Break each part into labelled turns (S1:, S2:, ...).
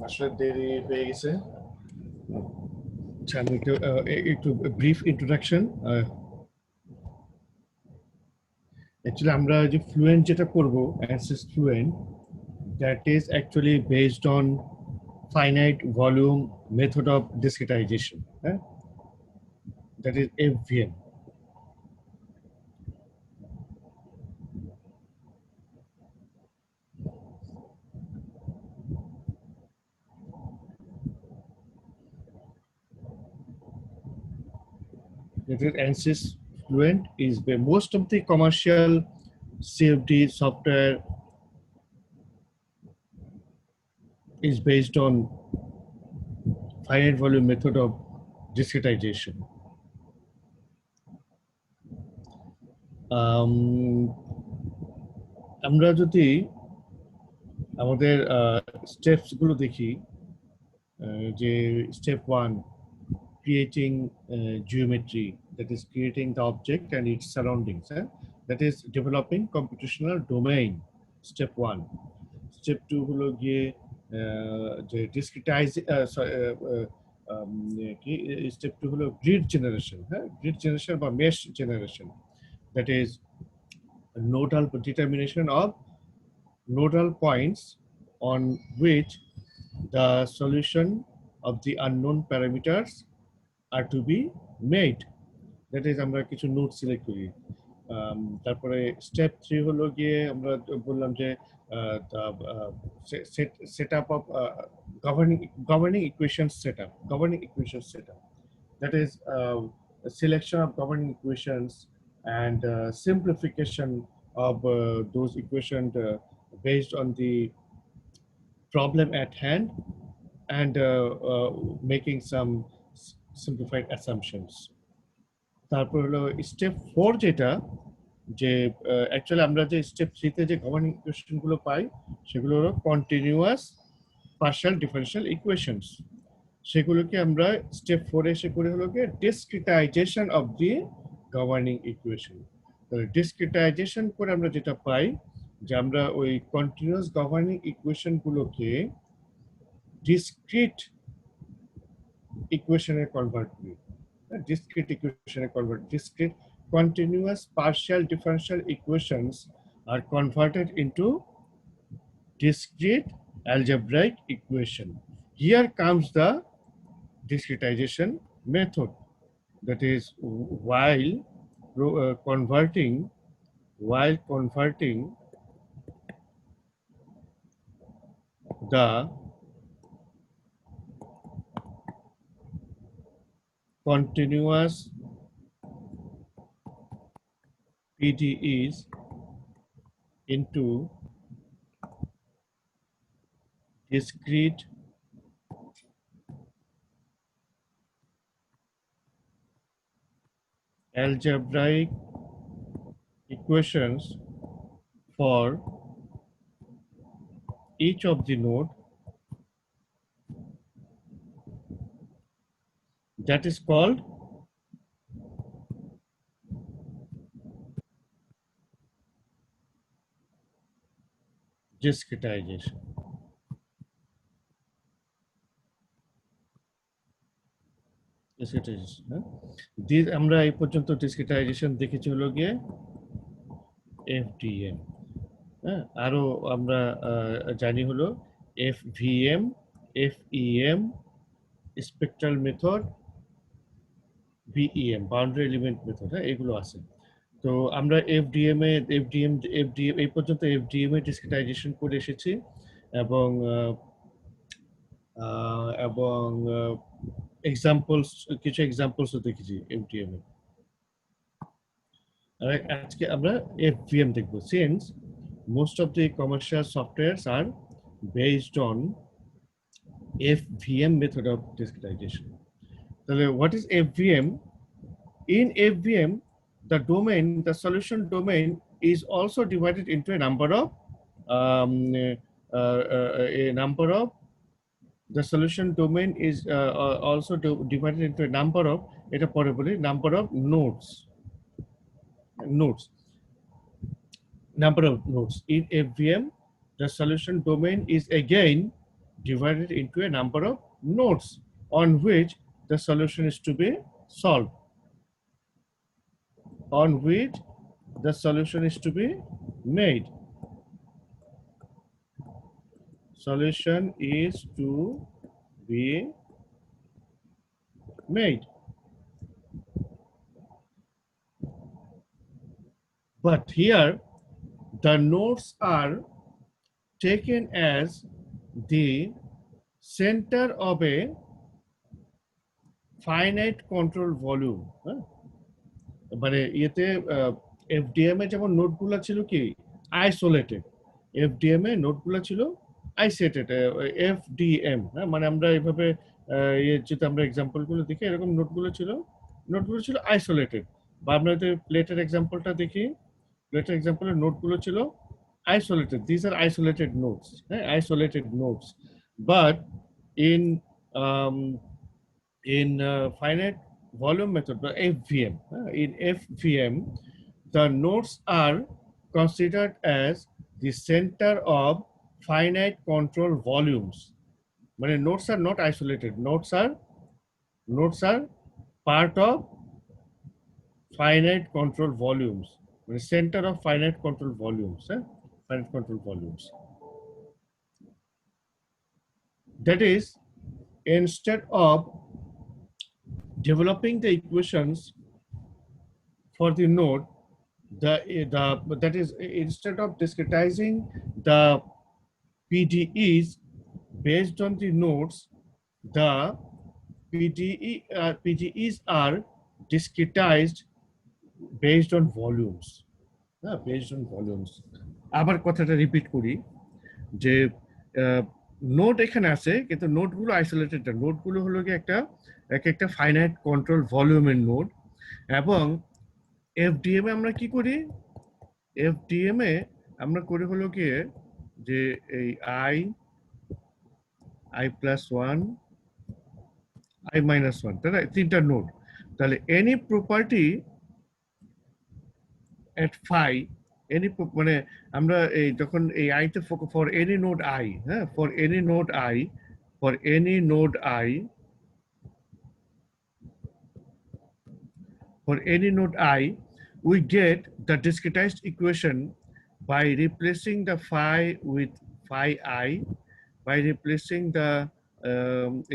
S1: আসলে দেরি হয়ে গেছে।
S2: আচ্ছা, আমি একটু ব্রিফ ইন্ট্রোডাকশন। অ্যাকচুয়ালি আমরা যে ফ্লুয়েন্ট যেটা করব, ANSYS Fluent, that is actually based on finite volume method of discretisation, হ্যাঁ, that is FVM. That is ANSYS Fluent is the most of the commercial CFD software is based on finite volume method of discretization. আমরা যদি আমাদের steps গুলো দেখি, যে step 1, creating geometry, that is creating the object and its surroundings, that is developing computational domain, step 1. Step 2 হলো গিয়ে যে discretize, step 2 হলো grid generation, হ্যাঁ, grid generation বা mesh generation, that is nodal determination of nodal points on which the solution of the unknown parameters are to be made. That is আমরা কিছু note select করি। তারপরে step 3 হলো গিয়ে আমরা বললাম যে setup of governing equations setup. That is selection of governing equations and simplification of those equations based on the problem at hand, and making some simplified assumptions. তারপর হলো স্টেপ 4, যেটা যে অ্যাকচুয়ালি আমরা যে স্টেপ 3 তে যে গভর্নিং ইকুয়েশন গুলো পাই, সেগুলো হলো কন্টিনিউয়াস পার্শিয়াল ডিফারেনশিয়াল ইকুয়েশনস। সেগুলোকে আমরা স্টেপ 4 এসে করে হলো গিয়ে ডিসক্রিটাইজেশন অফ দি গভর্নিং ইকুয়েশন। তাহলে ডিসক্রিটাইজেশন করে আমরা যেটা পাই, যে আমরা ওই কন্টিনিউয়াস গভর্নিং ইকুয়েশন গুলোকে ডিসক্রিট ইকুয়েশনে কনভার্ট করি। Discrete equation convert discrete continuous partial differential equations are converted into discrete algebraic equation. Here comes the discretization method, that is while converting the continuous PDEs into discrete algebraic equations for each of the node, that is called discretization. আমরা এই পর্যন্ত ডিসক্রিটাইজেশন দেখেছি হলো গিয়ে FDM, হ্যাঁ, আরো আমরা জানি হলো FVM, FEM, spectral method, BEM, boundary element method, হ্যাঁ, এগুলো আছে। তো আমরা এফডিএম এই পর্যন্ত এফডিএম এ ডিসক্রিটাইজেশন করে এসেছি, এবং কিছু এক্সাম্পলস দেখেছি এফডিএম এ। আজকে আমরা এফভিএম দেখব, since most of the commercial softwares are based on FVM method of discretization. So what is FVM? In FVM, the solution domain is also divided into a number of the solution domain is also divided into a number of number of nodes. In FVM, the solution domain is again divided into a number of nodes on which the solution is to be solved. On which the solution is to be made. Solution is to be made. But here the nodes are taken as the center of a finite control volume. মানে ইয়েতে FDM এ যেমন নোটগুলো ছিল কি isolated, FDM এ নোটগুলো ছিল isolated, FDM, হ্যাঁ, মানে আমরা এইভাবে যদি আমরা এক্সাম্পল গুলো দেখি এরকম নোটগুলো ছিল আইসোলেটেড। বা আমরা যদি প্লেটের এক্সাম্পলটা দেখি, প্লেটের এক্সাম্পলের নোটগুলো ছিল isolated. These are isolated nodes, isolated nodes. But in finite volume method, the FVM, in FVM, the nodes are considered as the center of finite control volumes. But nodes are not isolated. Nodes are part of finite control volumes. The center of finite control volumes. Finite control volumes. That is, instead of developing the equations for the node, that is, instead of discretizing the PDEs based on the nodes, the PDEs are discretized based on volumes. Based on volumes. আবার কথাটা repeat করি যে node এখানে আছে কিন্তু নোডগুলো isolated না, নোডগুলো হলো কি একটা ফাইনাইট কন্ট্রোল ভলিউমের নোড। এবং এফডিএম এ আমরা কি করি, এফডিএম এ আমরা করি হলো কি যে এই I plus one, I minus one, তাই না, তিনটা নোড। তাহলে any property at phi, any মানে আমরা এই যখন এই i তে ফর এনি নোড i, হ্যাঁ, for any node i, for any node I, for any node I, we get the discretized equation by replacing the phi with phi I, by replacing the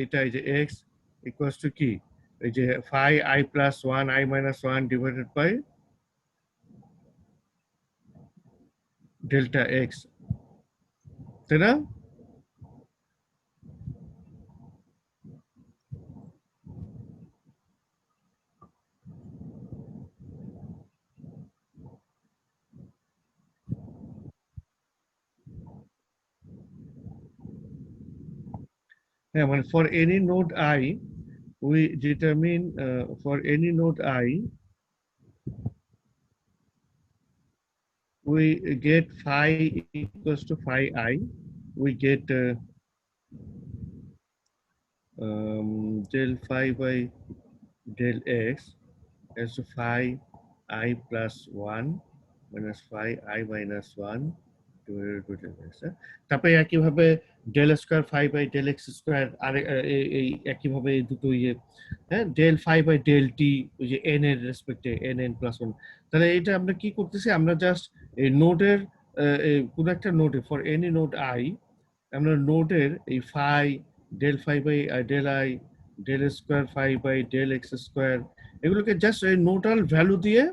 S2: এটা এই যে x equals to কি, এই যে phi I plus 1 I minus 1 divided by delta x, তাই না? Yeah, well, for any node I, we determine for any node I, we get phi equals to phi I, we get del phi by del x as to phi I plus 1 minus phi I minus 1 divided by del x. তারপরে একইভাবে del square phi by del x square, আর এই একইভাবে দুটো ইয়ে, হ্যাঁ, del phi by del t, ওই যে n এর রেসপেক্টে n plus 1। তাহলে এটা আমরা কি করতেছি, আমরা জাস্ট এই নোডের কোন একটা নোডে ফর এনি নোড i, আমরা নোডের এই phi del phi by del I, del square phi by del x square, এগুলোকে জাস্ট এই নোটাল ভ্যালু দিয়ে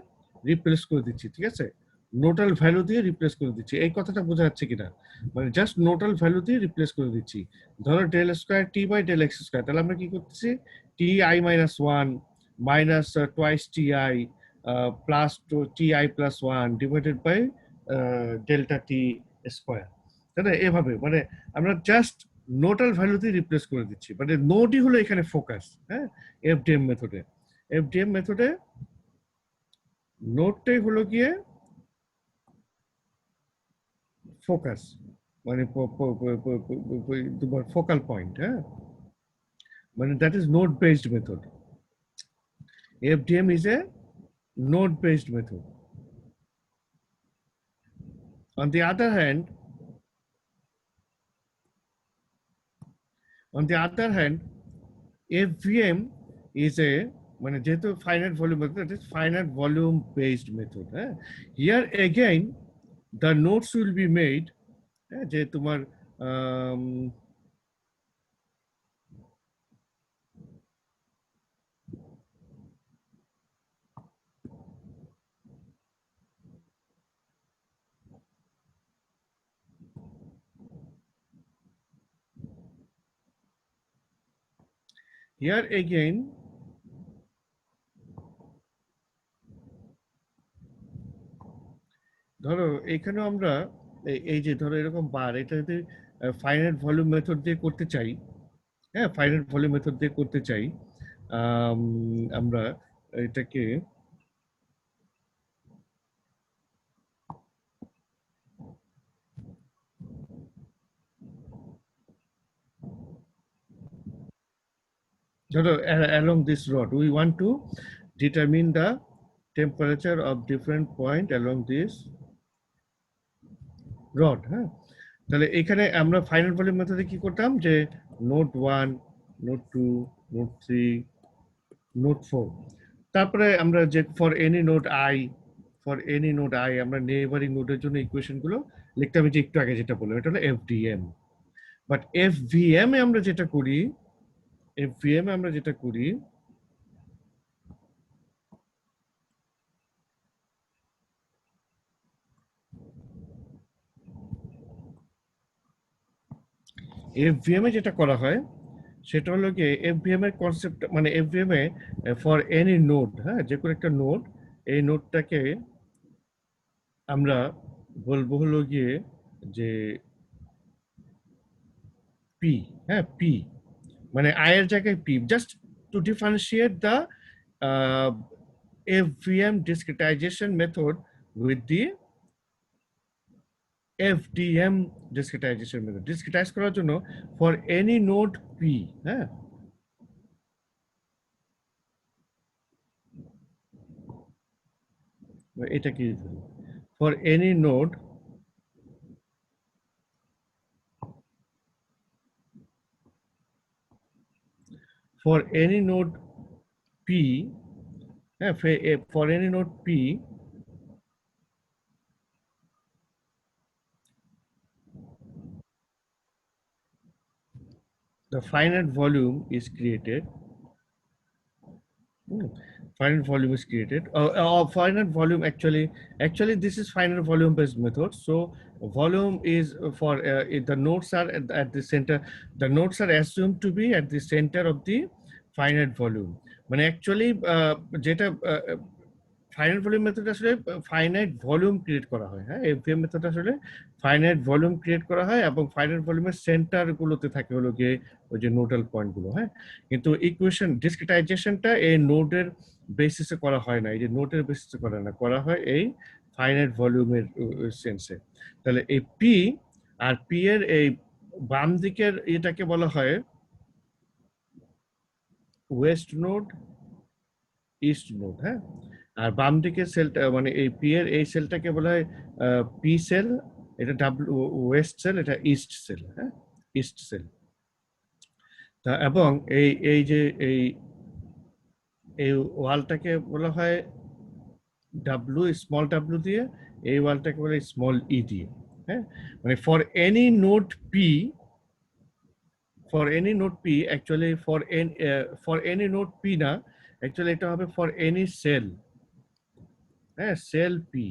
S2: রিপ্লেস করে দিচ্ছি, ঠিক আছে? নোটাল ভ্যালু দিয়ে রিপ্লেস করে দিচ্ছি। এই কথাটা বোঝা যাচ্ছে কিনা? মানে জাস্ট নোটাল ভ্যালু দিয়ে রিপ্লেস করে দিচ্ছি। ধরো del square t by del x square, তাহলে আমরা কি করতেছি, t i minus one minus twice t i plus t i plus one divided by delta t square, তাই না? এভাবে মানে আমরা জাস্ট নোটাল ভ্যালু দিয়ে রিপ্লেস করে দিচ্ছি, মানে নোডই হলো এখানে ফোকাস। হ্যাঁ, এফডিএম মেথডে, এফডিএম মেথডে নোডটাই হলো গিয়ে ফোকাস, মানে তোমার ফোকাল পয়েন্ট। হ্যাঁ, মানে that is node based method. FDM is a node based method. On the other hand, On the other hand, FVM is a মানে যেহেতু finite volume method, it is finite volume based method. Here again, the nodes will be made যে তোমার here again ধরো এখানেও আমরা এই যে ধরো এরকম বার, এটা যদি ফাইনাইট ভলিউম মেথড দিয়ে করতে চাই, হ্যাঁ ফাইনাইট ভলিউম মেথড দিয়ে করতে চাই, আমরা এটাকে ধরো along this rod we want to determine the temperature of different point along this rod. হ্যাঁ, তাহলে এখানে আমরা ফাইনাল ভলিউম মেথডে কি করতাম যে নোড 1, নোড 2, নোড 3, নোড 4, তারপরে আমরা যে ফর এনি নোড আই আমরা নেইবারিং নোডের জন্য ইকুয়েশন গুলো লিখতাম, যে একটু আগে যেটা বললাম এটা হলো এফডিএম। বাট এফভিএম এ আমরা যেটা করি, এফভিএম এ আমরা যেটা করি এফভিএম এ যেটা করা হয় সেটা হলো কি এফভিএম এর কনসেপ্ট, মানে এফভিএম এ ফর এনি নোড, হ্যাঁ যে কোনো একটা নোড, এই নোডটাকে আমরা বলবো হলো গিয়ে যে পি, হ্যাঁ পি, মানে আই এর জায়গায় P, just to differentiate the FVM discretisation method with the FDM discretisation method. Discretise করার জন্য ফর এনি নোড পি, হ্যাঁ এটা কি for any node for any node P, for any node P, the finite volume is created. Finite volume is created. Finite volume actually this is finite volume based method. So volume is for the nodes are at the center. The nodes are assumed to be at the center of the finite volume. মানে actually যেটা finite volume method আসলে finite volume create করা হয়, হ্যাঁ এফভিএম method আসলে finite volume create করা হয় এবং ফাইনাইট ভলিউমের সেন্টার গুলোতে থাকে হলো গিয়ে ওই যে নোডাল পয়েন্ট গুলো, হ্যাঁ কিন্তু ইকুয়েশন ডিসক্রিটাইজেশনটা এই নোডের বেসিসে করা হয় না, এই যে নোডের বেসিসে করা হয় এই ফাইনাইট ভলিউমের সেন্সে। তাহলে এই পি আর পি এর এই বাম দিকের এটাকে বলা হয় ওয়েস্ট নোড, ইস্ট নোড, হ্যাঁ আর বাম দিকের সেলটা মানে এই পি এর এই সেলটাকে বলা হয় পি সেল, এটা ডাব্লিউ ওয়েস্ট সেল, এটা ইস্ট সেল, হ্যাঁ ইস্ট সেল। তা এবং এই এই যে এই এই ওয়ালটাকে বলা হয় ডাব্লিউ, স্মল ডাব্লিউ দিয়ে, এই ওয়ালটাকে বলা হয় স্মল ই দিয়ে, হ্যাঁ মানে for any node P, for any node P actually for any node P না, অ্যাকচুয়ালি এটা হবে ফর এনি সেল, হ্যাঁ cell P,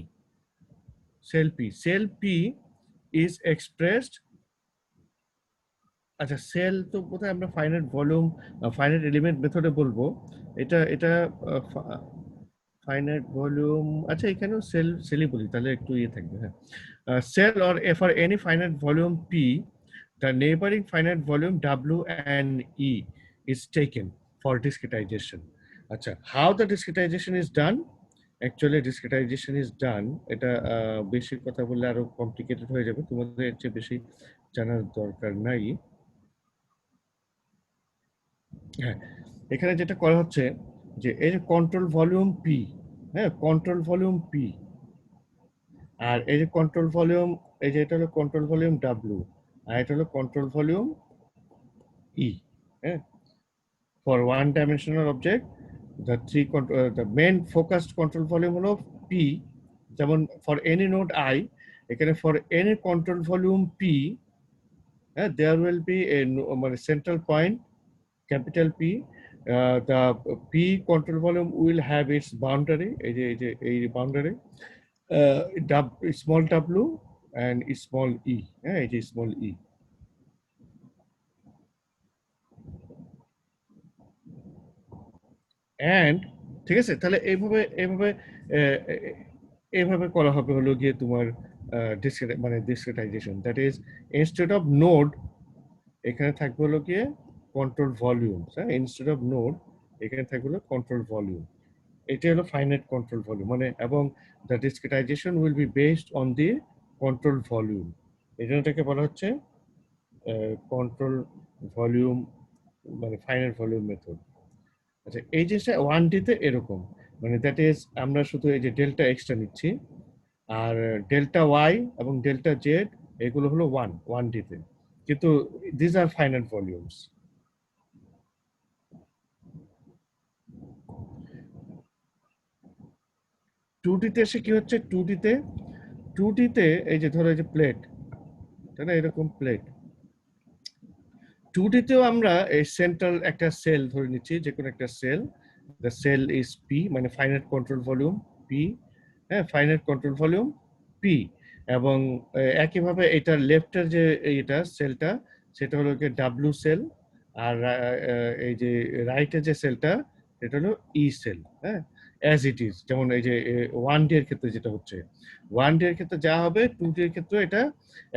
S2: cell P is expressed, আচ্ছা সেল তো বোধহয় আমরা ফাইনাইট ভলিউম ফাইনাইট এলিমেন্ট মেথডে বলবো, এটা ফাইনাইট ভলিউম, আচ্ছা এখানেও সেলই বলি তাহলে একটু ইয়ে থাকবে, হ্যাঁ cell or for any finite volume P the neighboring finite volume W and E is taken for discretization. আচ্ছা how the discretization is done? Actually discretization is done, এটা বেশি কথা বললে আরো কমপ্লিকেটেড হয়ে যাবে, তোমাদের এর চেয়ে বেশি জানার দরকার নাই। হ্যাঁ এখানে যেটা করা হচ্ছে যে এই যে কন্ট্রোল ভলিউম পি, হ্যাঁ কন্ট্রোল ভলিউম পি, আর এই যে কন্ট্রোল ভলিউম, এই যে এটা হলো কন্ট্রোল ভলিউম ডাব্লিউ, আর এটা হলো control volume E. Yeah. For one dimensional object, the main focused control volume হলো P, যেমন for any node I, এখানে for any control volume P, there will be a central point, capital P. The P control volume will have its boundary, a boundary, small w and small e, it is small e. And ঠিক আছে, তাহলে এইভাবে এইভাবে আহ, এইভাবে করা হবে হলো গিয়ে তোমার discretisation, that is instead of node এখানে থাকবে হলো গিয়ে control volume, instead of node এখানে থাকবে হলো কন্ট্রোল ভলিউম। এটা হলো ফাইনাইট কন্ট্রোল ভলিউম, মানে এবং the discretisation will be based on the control volume. এই জন্য এটাকে বলা হচ্ছে কন্ট্রোল ভলিউম, মানে ফাইনাইট ভলিউম মেথড। আচ্ছা, এই জিনিসটা 1D তে এরকম, মানে দ্যাট ইজ আমরা শুধু এই যে ডেল্টা এক্সটা নিচ্ছি, আর ডেল্টা ওয়াই এবং ডেল্টা জেড এগুলো হলো 1D তে, কিন্তু this R finite volumes. 2D তে এসে কি হচ্ছে, 2D তে এই যে ধরো এই যে প্লেট, তাই না, এরকম প্লেট। 2D তেও আমরা এই সেন্ট্রাল একটা সেল ধরে নিচ্ছি, যে কোনো একটা cell, the cell is P, মানে ফাইনাইট কন্ট্রোল ভলিউম পি, হ্যাঁ, ফাইনাইট কন্ট্রোল ভলিউম পি। এবং একইভাবে এটার লেফটের যে এইটা সেলটা, সেটা হলো কি ডাব্লিউ সেল, আর এই যে রাইটের যে সেলটা এটা হলো ই সেল, হ্যাঁ, অ্যাজ ইট ইজ। যেমন এই যে 1D এর ক্ষেত্রে যেটা হচ্ছে, 1D এর ক্ষেত্রে যা হবে 2D এর ক্ষেত্রে এটা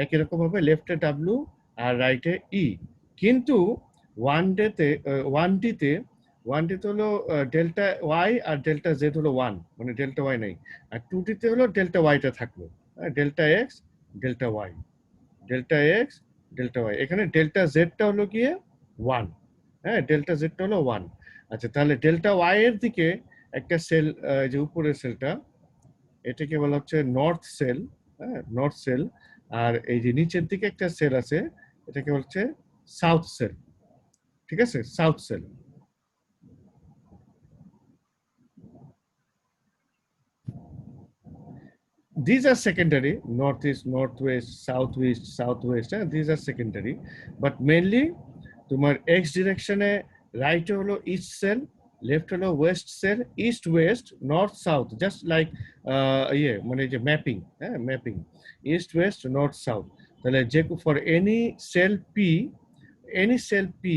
S2: একই রকম হবে, লেফটে ডাব্লিউ আর রাইটে ই। কিন্তু 1D তে হলো ডেল্টা ওয়াই আর ডেল্টা জেড হলো 1, মানে ডেল্টা ওয়াই নেই। আর 2D তে হলো ডেল্টা ওয়াইটা থাকলো, delta x delta y, delta x delta y. এখানে ডেল্টা জেডটা হলো গিয়ে 1, হ্যাঁ, ডেল্টা জেডটা হলো 1। আচ্ছা, তাহলে ডেল্টা ওয়াই এর দিকে একটা সেল, যে উপরের সেলটা, এটাকে বলা হচ্ছে নর্থ সেল, হ্যাঁ, নর্থ সেল। আর এই যে নিচের দিকে একটা সেল আছে, এটাকে বলছে সাউথ সেল, ঠিক আছে, south cell. These are secondary, northeast, northwest, southwest, southwest, these are secondary, but mainly তোমার x ডিরেকশনে রাইট হলো ইস্ট সেল, লেফট হলো west cell, east west north south, just like মানে যে ম্যাপিং, হ্যাঁ, mapping east west north south. তাহলে যে for any cell P,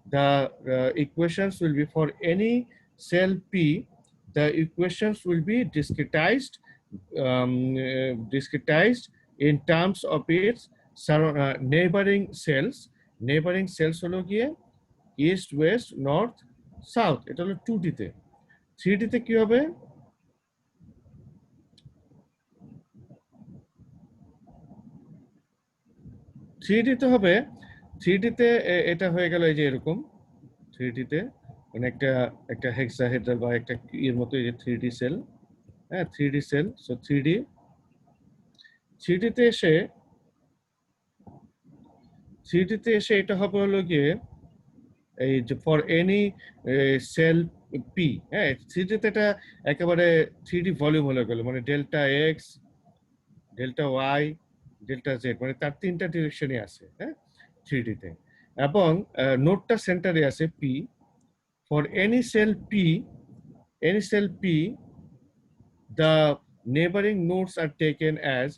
S2: the equations will be for any cell p, the equations will be discretized, discretized in terms of its neighboring cells. Neighboring cells হলো গিয়ে east west north south, এটা হলো 2D তে। 3D তে কি হবে, 3D তে হবে, 3D তে এটা হয়ে গেল এই যে এরকম, 3D তে মানে একটা একটা হেক্সাহেড্রাল বা একটা এর মতো এই যে 3D সেল, হ্যাঁ, 3D সেল। সো 3D তে এসে 3D তে এসে এটা হবে হলো গিয়ে এই যে ফর এনি সেল পি, হ্যাঁ, 3D তে এটা একেবারে 3D ভলিউম হয়ে গেল, মানে delta x delta y delta z, মানে তার 3টা ডিরেকশনই আছে, হ্যাঁ, 3D তে। এবং নোটটা সেন্টারে আছে P, for any cell P, the neighboring nodes are taken as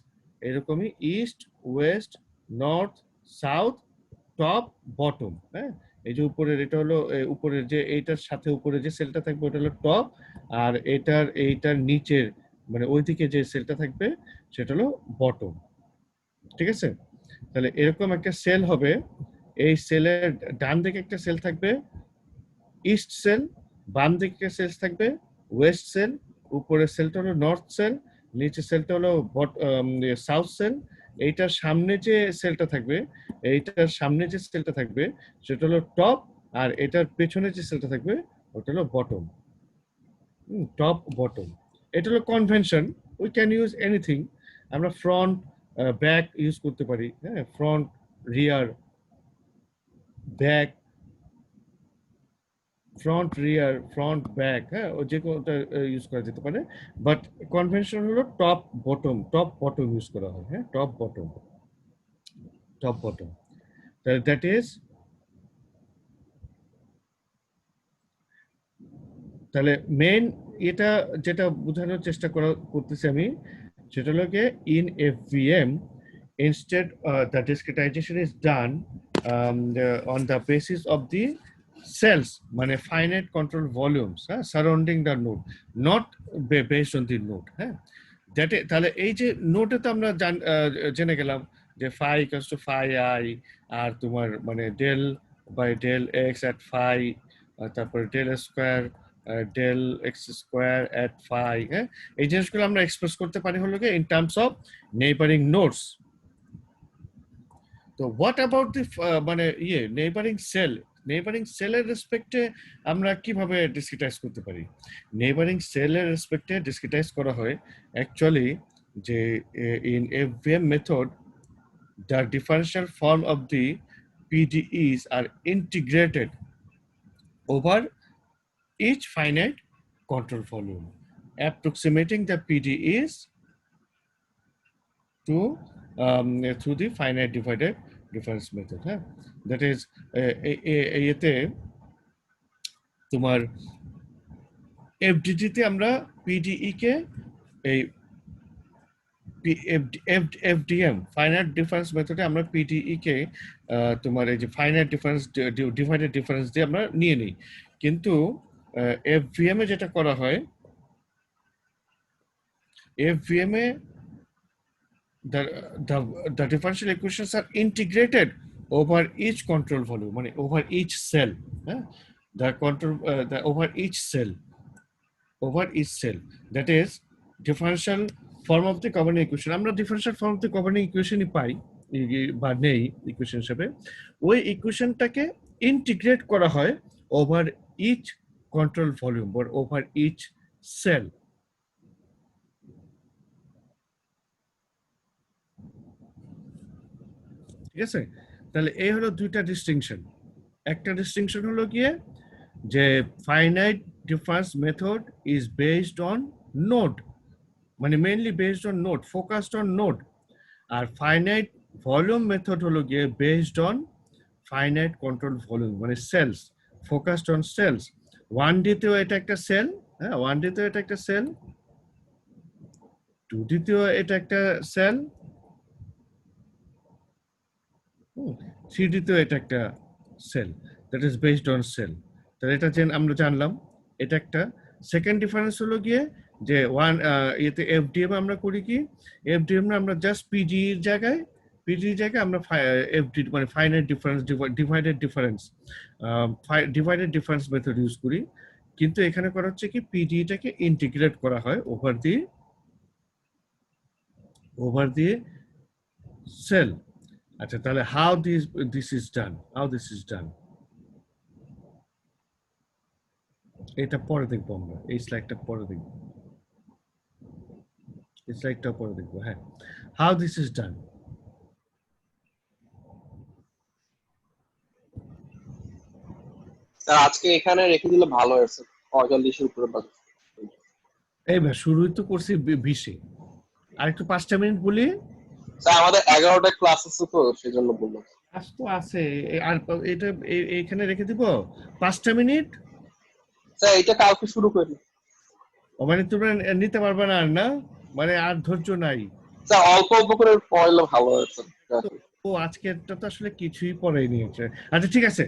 S2: এরকমই east west north south top bottom, হ্যাঁ। এই যে উপরের এটা হলো উপরের যে এইটার সাথে উপরে যে সেলটা থাকবে ওটা হলো টপ, আর এইটার নিচের মানে ওইদিকে যে সেলটা থাকবে সেটা হলো বটম, ঠিক আছে। তাহলে এরকম একটা সেল হবে, এই সেলের ডান দিকে একটা সেল থাকবে ইস্ট সেল, বাম দিকে সেল থাকবে ওয়েস্ট সেল, উপরের সেলটা হলো নর্থ সেল, নিচের সেলটা হলো সাউথ সেল। এইটার সামনে যে সেলটা থাকবে, সেটা হলো টপ, আর এটার পেছনে যে সেলটা থাকবে ওটা হলো বটম, টপ বটম। এটা হলো convention, we can use anything, আমরা ফ্রন্ট ব্যাক ইউজ করতে পারি, হ্যাঁ, ফ্রন্ট রিয়ার ব্যাক ফ্রন্ট রিয়ার ফ্রন্ট ব্যাক, হ্যাঁ, ও যে কোনোটা ইউজ করা যেতে পারে, বাট কনভেনশন হলো টপ বটম ইউজ করা হয়, হ্যাঁ, টপ বটম দ্যাট ইজ। তাহলে মেইন এটা যেটা বোঝানোর চেষ্টা করতেছি আমি, সেটা হলো গিয়ে in FVM instead the discretization is done on the basis of the cells, মানে finite control volumes, হ্যাঁ, surrounding the node, not based on the node, হ্যাঁ। তাহলে এই যে নোটে তো আমরা জেনে গেলাম যে phi equals to phi I, আর তোমার মানে del by del x at phi, তারপরে del square del x square at phi, হ্যাঁ। এই জিনিসগুলো আমরা এক্সপ্রেস করতে পারি হলো গিয়ে in terms of neighbouring nodes. তো হোয়াট অ্যাবাউট দি মানে নেইবারিং সেলের রেসপেক্টে আমরা কিভাবে ডিসক্রিটাইজ করতে পারি? নেইবারিং সেলের রেসপেক্টে ডিসক্রিটাইজ করা হয় অ্যাকচুয়ালি যে in FVM method the differential form of the PDEs are integrated over each finite control volume, approximating the PDEs to through the finite divided difference method, হ্যাঁ। That is এতে তোমার FDD তে আমরা PDE কে এই FDM finite difference মেথডে আমরা PDE কে তোমার এই যে ফাইনাইট ডিফারেন্স ডিভাইডেড ডিফারেন্স দিয়ে আমরা নিয়ে নিই, কিন্তু FVM এ যেটা করা হয়, FVM A the differential equations are integrated over each control volume, মানে over each cell, হ্যাঁ, the control the over each cell, that is differential form of the governing equation। আমরা differential form of the governing equation পাই বা নেই equation হিসেবে, ওই ইকুয়েশনটাকে integrate করা হয় over each control volume বা ওভার ইচ সেল। ঠিক আছে, তাহলে এই হলো দুইটা ডিস্টিংশন। একটা ডিস্টিংশন হলো গিয়ে যে finite difference method is based on node, মানে mainly based on node, focused on node, আর ফাইনাইট ভলিউম মেথড হলো গিয়ে based on finite control volume, মানে cells, focused on cells. 1D তেও এটা একটা সেল, হ্যাঁ, 1D তেও এটা একটা সেল, 2D তেও এটা একটা সেল, 3D তেও এটা একটা cell, that is based on cell. তাহলে এটা আমরা জানলাম, এটা একটা। সেকেন্ড ডিফারেন্স হলো গিয়ে যে এতে FDM আমরা করি কি, FDM আমরা জাস্ট PDEর জায়গায় আমরা FD মানে finite difference divided difference method use করি, কিন্তু এখানে করা হচ্ছে কি PDEটাকে ইন্টিগ্রেট করা হয় ওভার দি সেল। আচ্ছা, তাহলে হাউ দিস ইজ ডান, এটা পরে দেখবো আমরা, এই স্লাইডটা পরে দেখবো, হ্যাঁ, how this is done.
S3: Sir আজকে এখানে রেখে দিলে ভালো হয়েছে, 45-এর উপরে বাজে।
S2: এইবার শুরুই তো করছি 20-এ, আর একটু 5টা মিনিট বলি।
S3: স্যার আমাদের 11টা ক্লাস আছে তো সেজন্য বললাম।
S2: কাজ তো আছে, আর এটা এইখানে রেখে দিব 5টা মিনিট।
S3: স্যার এটা কালকে শুরু করি।
S2: মানে তোমরা নিতে পারবে না আর, না মানে আর ধৈর্য নাই।
S3: স্যার অল্প অল্প করে পড়লে ভালো হয়েছে।
S2: ও আজকেরটা তো আসলে কিছুই পড়াই নিয়েছে। আচ্ছা ঠিক আছে,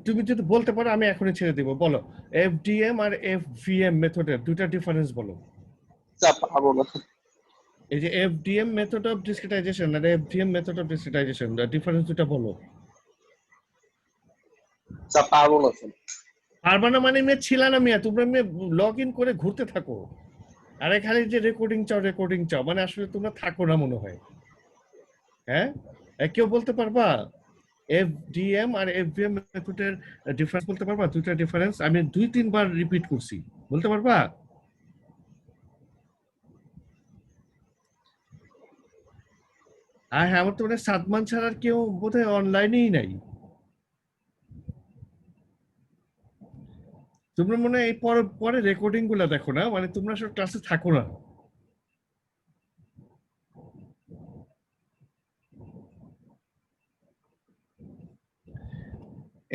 S2: তুমি যদি বলতে পারো আমি এখনই ছেড়ে দিব। বলো FDM আর FVM মেথডের দুইটা ডিফারেন্স বলো।
S3: স্যার পারবো না।
S2: এই যে FDM মেথড অফ ডিসক্রিটাইজেশন আর FVM method of discretisation, difference দুটো বলো।
S3: স্যার পারবো না স্যার।
S2: পারবা না মানে মেয়ে ছিল না মিয়া, তোমরা মেয়ে লগ ইন করে ঘুরতে থাকো, আর এখানে যে রেকর্ডিং চাও, মানে আসলে তোমরা থাকো না মনে হয়। হ্যাঁ, কেউ বলতে পারবা FDM আর FVM মেথডের ডিফারেন্স বলতে পারবা? দুইটা ডিফারেন্স আমি 2-3 বার রিপিট করছি, বলতে পারবা? হ্যাঁ, আমার তো মানে সাদমান ছাড়া আর কেউ বোধহয় অনলাইনেই নাই। তোমরা মনে হয় এই পরে পরে রেকর্ডিং গুলা দেখো না, মানে তোমরা আসলে ক্লাসে থাকো না।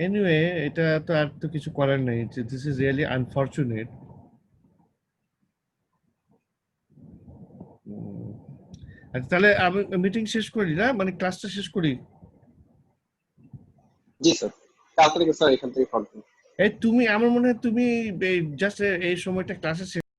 S2: এনিওয়ে, এটা তো আর তো কিছু করার নেই, দিস ইজ রিয়েলি আনফরচুনেট। আচ্ছা, তাহলে আমি মিটিং শেষ করি না, মানে ক্লাসটা শেষ করি।
S3: জি স্যার, কাল থেকে স্যার এখান থেকে কন্টিনিউ।
S2: এই তুমি, আমার মনে হয় তুমি জাস্ট এই সময়টা ক্লাসে